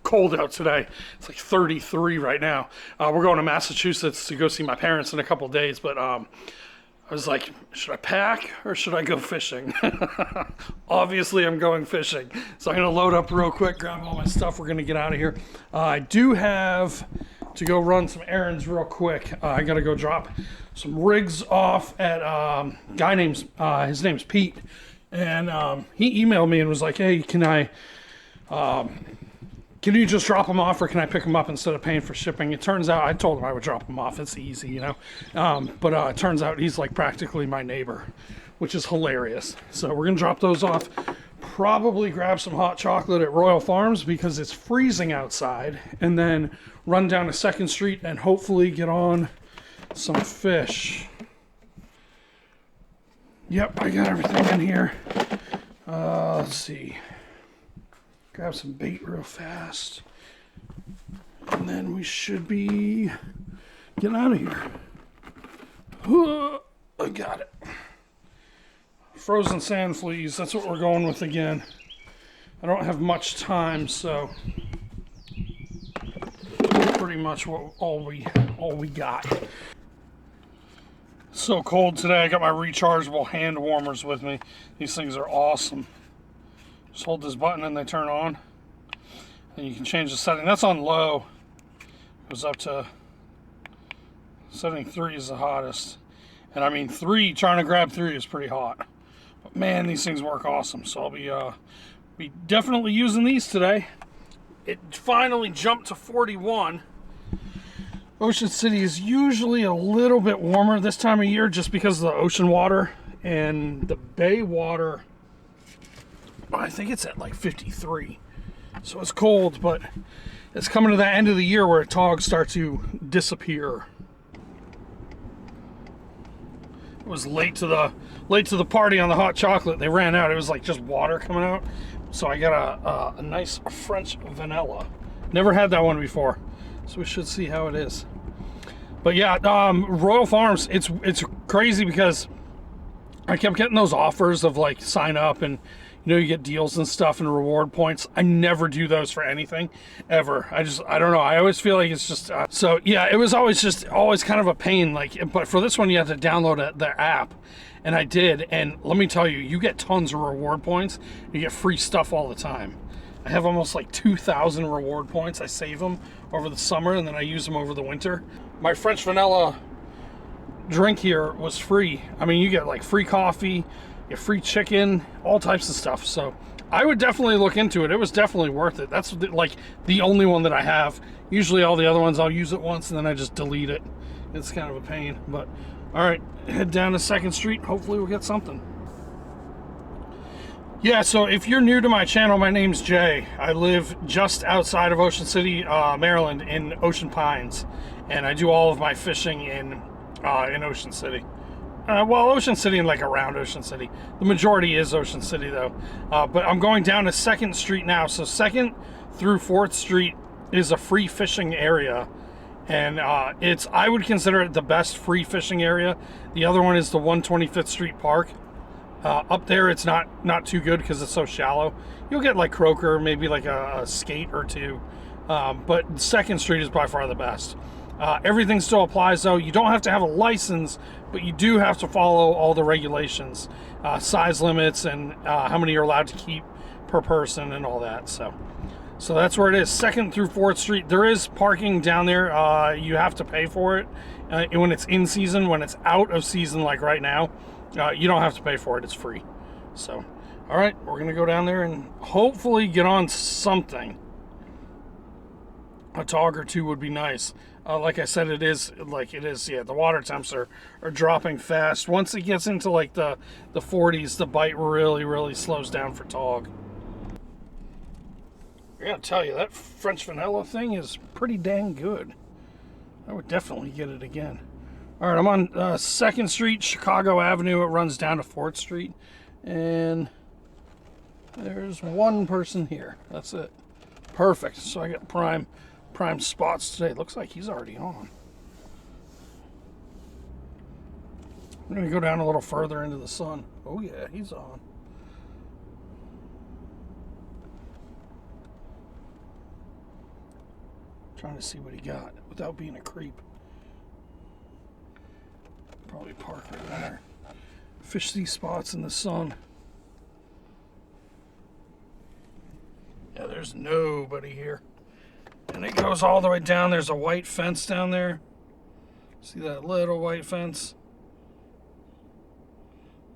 cold out today. It's like 33 right now. We're going to Massachusetts to go see my parents in a couple days, but I was like, should I pack or should I go fishing? Obviously, I'm going fishing. So I'm going to load up real quick, grab all my stuff. We're going to get out of here. I do have to go run some errands real quick. I got to go drop some rigs off at a guy named, his name's Pete. And he emailed me and was like, hey, can you just drop them off or can I pick them up instead of paying for shipping? It turns out, I told him I would drop them off. It's easy, you know. But it turns out he's like practically my neighbor, which is hilarious. So we're going to drop those off. Probably grab some hot chocolate at Royal Farms because it's freezing outside. And then run down to 2nd Street and hopefully get on some fish. Yep, I got everything in here. Let's see. Grab some bait real fast. And then we should be getting out of here. I got it. Frozen sand fleas, that's what we're going with again. I don't have much time, so pretty much all we got. So cold today. I got my rechargeable hand warmers with me. These things are awesome. Just hold this button and they turn on. And you can change the setting. That's on low. Goes up to setting 3 is the hottest. And I mean 3, trying to grab 3 is pretty hot. But man, these things work awesome. So I'll be definitely using these today. It finally jumped to 41. Ocean City is usually a little bit warmer this time of year just because of the ocean water, and the bay water, I think it's at like 53. So it's cold, but it's coming to that end of the year where togs start to disappear. It was late to the party on the hot chocolate. They ran out. It was like just water coming out. So I got a nice French vanilla. Never had that one before. So we should see how it is. But yeah, Royal Farms, it's crazy because I kept getting those offers of like sign up and you get deals and stuff and reward points. I never do those for anything ever. I don't know. I always feel like it's just so yeah, it was always kind of a pain, like, but for this one you have to download the app. And I did, and let me tell you, you get tons of reward points. You get free stuff all the time. I have almost like 2,000 reward points. I save them over the summer and then I use them over the winter. My French vanilla drink here was free. I mean, you get like free coffee, you get free chicken, all types of stuff. So I would definitely look into it. It was definitely worth it. That's like the only one that I have. Usually all the other ones I'll use it once and then I just delete it. It's kind of a pain, but all right, head down to 2nd Street. Hopefully we'll get something. Yeah, so if you're new to my channel, my name's Jay. I live just outside of Ocean City, Maryland, in Ocean Pines, and I do all of my fishing in Ocean City. Well, Ocean City and like around Ocean City. The majority is Ocean City though. But I'm going down to 2nd Street now. So 2nd through 4th Street is a free fishing area, and I would consider it the best free fishing area. The other one is the 125th Street Park. Up there it's not too good because it's so shallow. You'll get like croaker, maybe like a skate or two, but 2nd Street is by far the best. Everything still applies though. You don't have to have a license, but you do have to follow all the regulations, size limits and how many you're allowed to keep per person and all that. So that's where it is. 2nd through 4th Street. There is parking down there. You have to pay for it when it's in season. When it's out of season, like right now, you don't have to pay for it. It's free. So, all right, we're going to go down there and hopefully get on something. A tog or two would be nice. Like I said, it is, yeah, the water temps are dropping fast. Once it gets into like the 40s, the bite really, really slows down for tog. I gotta tell you, that French vanilla thing is pretty dang good. I would definitely get it again. All right, I'm on 2nd Street, Chicago Avenue. It runs down to 4th Street. And there's one person here. That's it. Perfect. So I got prime spots today. Looks like he's already on. I'm going to go down a little further into the sun. Oh, yeah, he's on. trying to see what he got without being a creep. Probably park right there. Fish these spots in the sun. Yeah, there's nobody here. And it goes all the way down. There's a white fence down there. See that little white fence?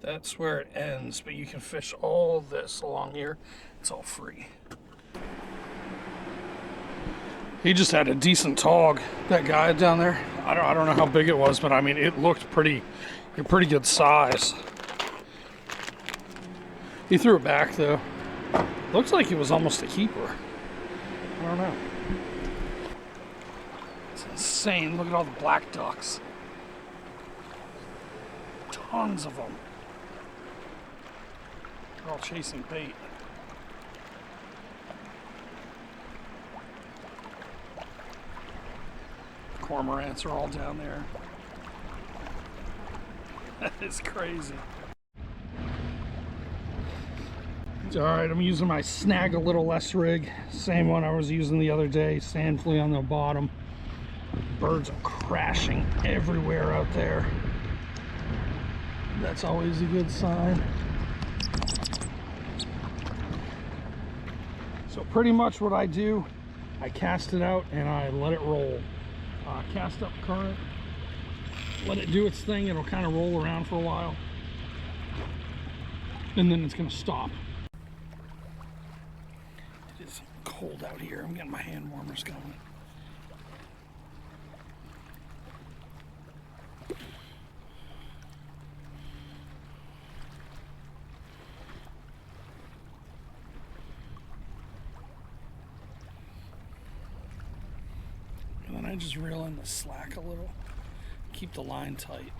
That's where it ends, but you can fish all this along here. It's all free. He just had a decent tog, that guy down there. I don't know how big it was, but I mean, it looked pretty good size. He threw it back though. Looks like it was almost a keeper. I don't know. It's insane. Look at all the black ducks. Tons of them. They're all chasing bait. Cormorants are all down there. That is crazy. All right, I'm using my Snag a Little Less rig. Same one I was using the other day. Sand flea on the bottom. Birds are crashing everywhere out there. That's always a good sign. So pretty much what I do, I cast it out and I let it roll. Cast up current, let it do its thing. It'll kind of roll around for a while, and then it's going to stop. It is cold out here. I'm getting my hand warmers going. And then I just reel in the slack a little, keep the line tight.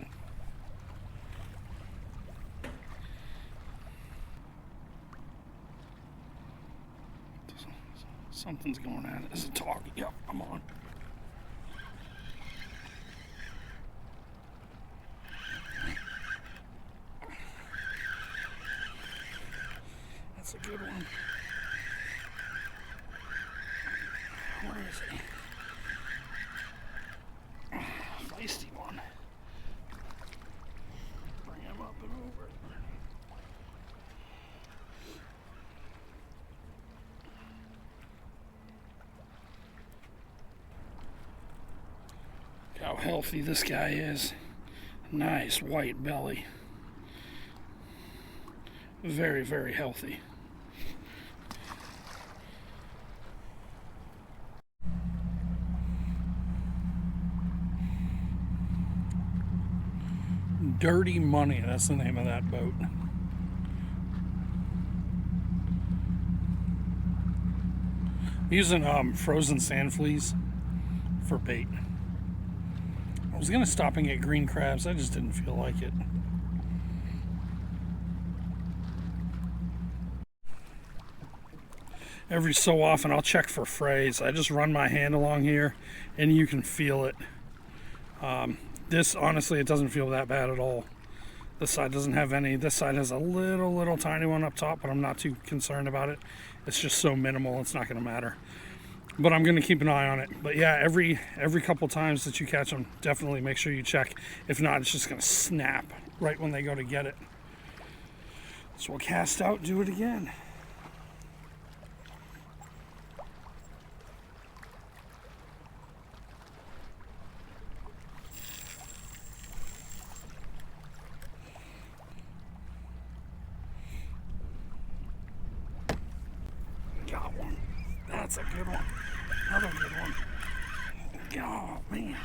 Something's going at it. Is it Tautog? Yep, I'm on. That's a good one. Where is he? Feisty one. Bring him up and over. Look how healthy this guy is. Nice white belly. Very, very healthy. Dirty Money, that's the name of that boat. I'm using frozen sand fleas for bait. I was gonna stop and get green crabs, I just didn't feel like it. Every so often I'll check for frays. I just run my hand along here and you can feel it. This, honestly, it doesn't feel that bad at all. This side doesn't have any. This side has a little tiny one up top, but I'm not too concerned about it. It's just so minimal, it's not going to matter. But I'm going to keep an eye on it. But yeah, every couple times that you catch them, definitely make sure you check. If not, it's just going to snap right when they go to get it. So we'll cast out, do it again. Got one. That's a good one. Another good one. Oh, man.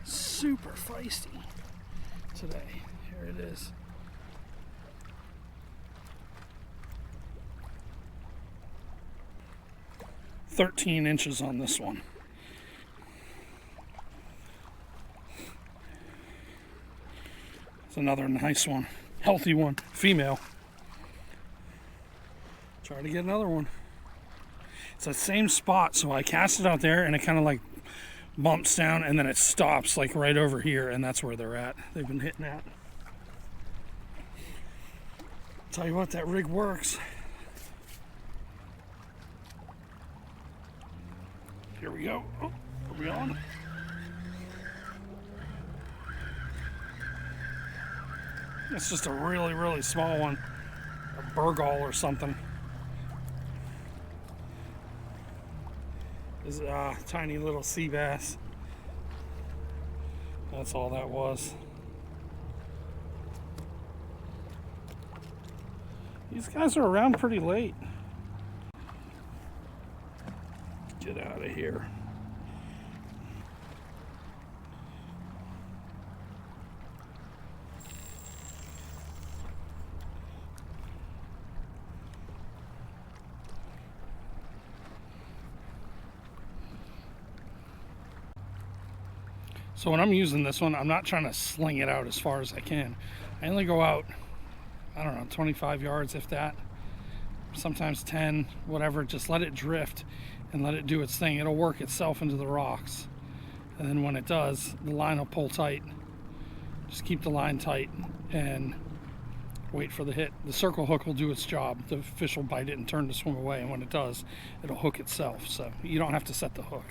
Super feisty today. Here it is. "13 inches on this one. It's another nice one. Healthy one. Female. Try to get another one. It's that same spot, so I cast it out there and it kind of like bumps down, and then it stops like right over here, and that's where they're at. They've been hitting that. Tell you what, that rig works. Here we go. Oh, are we on? It's just a really, really small one. A burgal or something. This is a tiny little sea bass. That's all that was. These guys are around pretty late. Get out of here. So when I'm using this one, I'm not trying to sling it out as far as I can. I only go out, I don't know, 25 yards, if that. Sometimes 10, whatever. Just let it drift and let it do its thing. It'll work itself into the rocks. And then when it does, the line will pull tight. Just keep the line tight and wait for the hit. The circle hook will do its job. The fish will bite it and turn to swim away. And when it does, it'll hook itself. So you don't have to set the hook.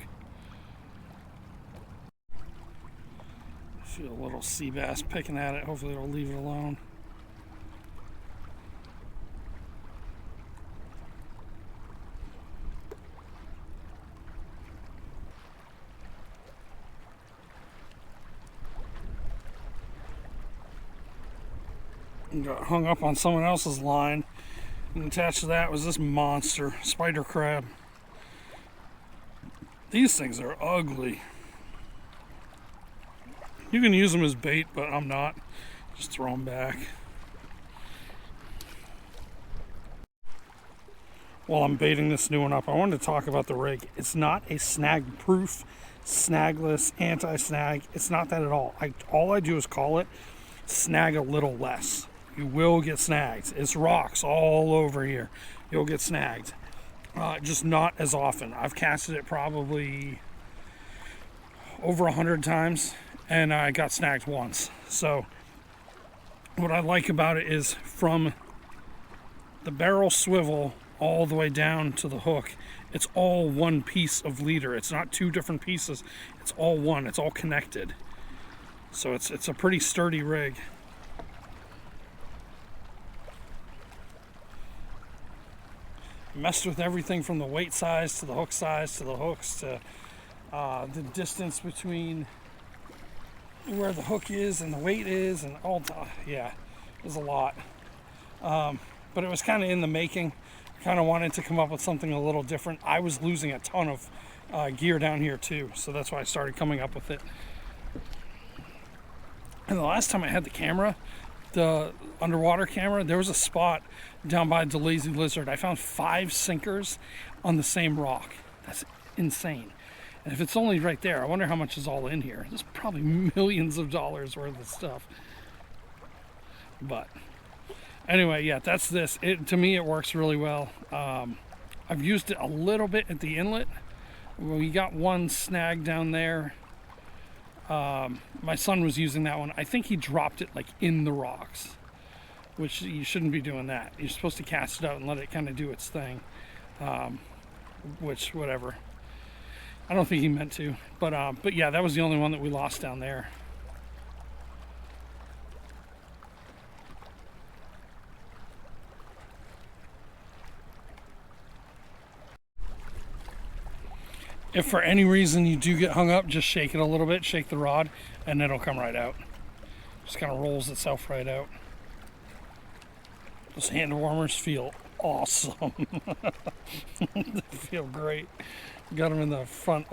Feel a little sea bass picking at it. Hopefully it'll leave it alone. And got hung up on someone else's line, and attached to that was this monster spider crab. These things are ugly. You can use them as bait, but I'm not. Just throw them back. While I'm baiting this new one up, I wanted to talk about the rig. It's not a snag-proof, snagless, anti-snag. It's not that at all. All I do is call it snag a little less. You will get snagged. It's rocks all over here. You'll get snagged. Just not as often. I've casted it probably over 100 times. And I got snagged once. So what I like about it is from the barrel swivel all the way down to the hook, it's all one piece of leader. It's not two different pieces. It's all one. It's all connected. So it's a pretty sturdy rig. Messed with everything from the weight size to the hook size to the hooks to the distance between where the hook is and the weight is, and all. Yeah, it was a lot, but it was kind of in the making. Kind of wanted to come up with something a little different. I was losing a ton of gear down here too, so that's why I started coming up with it. And the last time I had the camera, the underwater camera, there was a spot down by the Lazy Lizard. I found 5 sinkers on the same rock. That's insane. And if it's only right there, I wonder how much is all in here. There's probably millions of dollars worth of stuff. But anyway, yeah, that's this. To me, it works really well. I've used it a little bit at the inlet. We got one snag down there. My son was using that one. I think he dropped it like in the rocks, which you shouldn't be doing that. You're supposed to cast it out and let it kind of do its thing. Which, whatever. I don't think he meant to, but yeah, that was the only one that we lost down there. If for any reason you do get hung up, just shake it a little bit, shake the rod, and it'll come right out. Just kind of rolls itself right out. Those hand warmers feel awesome. They feel great. Got them in the front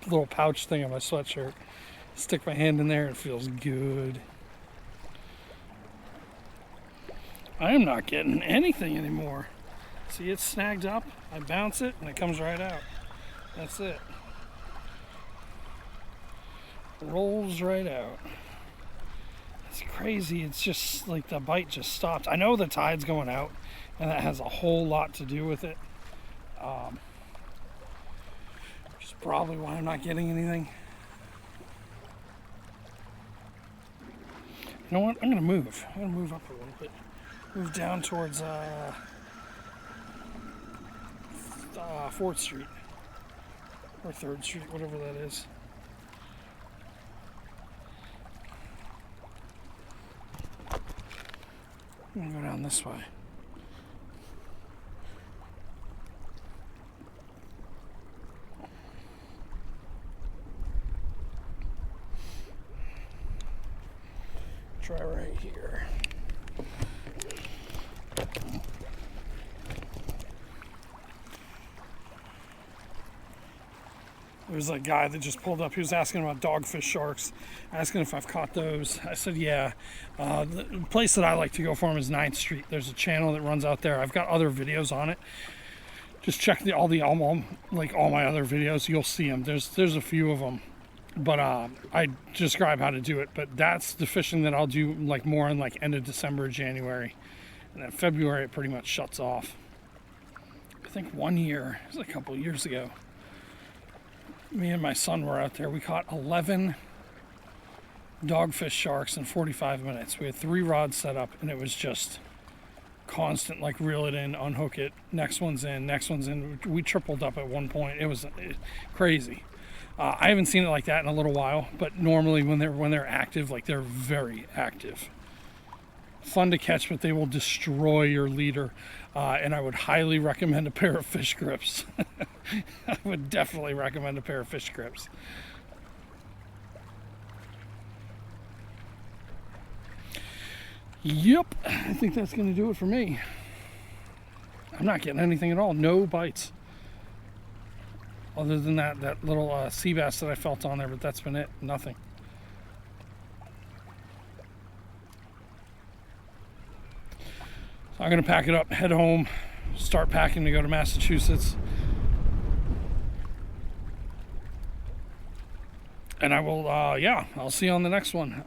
little pouch thing of my sweatshirt. Stick my hand in there, it feels good. I am not getting anything anymore. See, it's snagged up. I bounce it and it comes right out. That's it. Rolls right out. It's crazy. It's just like the bite just stopped. I know the tide's going out, and that has a whole lot to do with it. Just Probably why I'm not getting anything. You know what? I'm gonna move. I'm gonna move up a little bit. Move down towards 4th Street or 3rd Street, whatever that is. I'm gonna go down this way. Try right here. There's a guy that just pulled up. He was asking about dogfish sharks, asking if I've caught those. I said, yeah. The place that I like to go for them is 9th Street. There's a channel that runs out there. I've got other videos on it. Just check all my other videos. You'll see them. There's a few of them. But I describe how to do it. But that's the fishing that I'll do like more in like end of December, January. And then February, it pretty much shuts off. I think one year, it was a couple years ago, me and my son were out there. We caught 11 dogfish sharks in 45 minutes. We had 3 rods set up, and it was just constant, like reel it in, unhook it, next one's in, next one's in. We tripled up at one point. It was crazy. I haven't seen it like that in a little while, but normally when they're active, like they're very active. Fun to catch, but they will destroy your leader. And I would highly recommend a pair of fish grips. I would definitely recommend a pair of fish grips. Yep, I think that's going to do it for me. I'm not getting anything at all. No bites. Other than that little sea bass that I felt on there, but that's been it. Nothing. So I'm going to pack it up, head home, start packing to go to Massachusetts. And I will, I'll see you on the next one.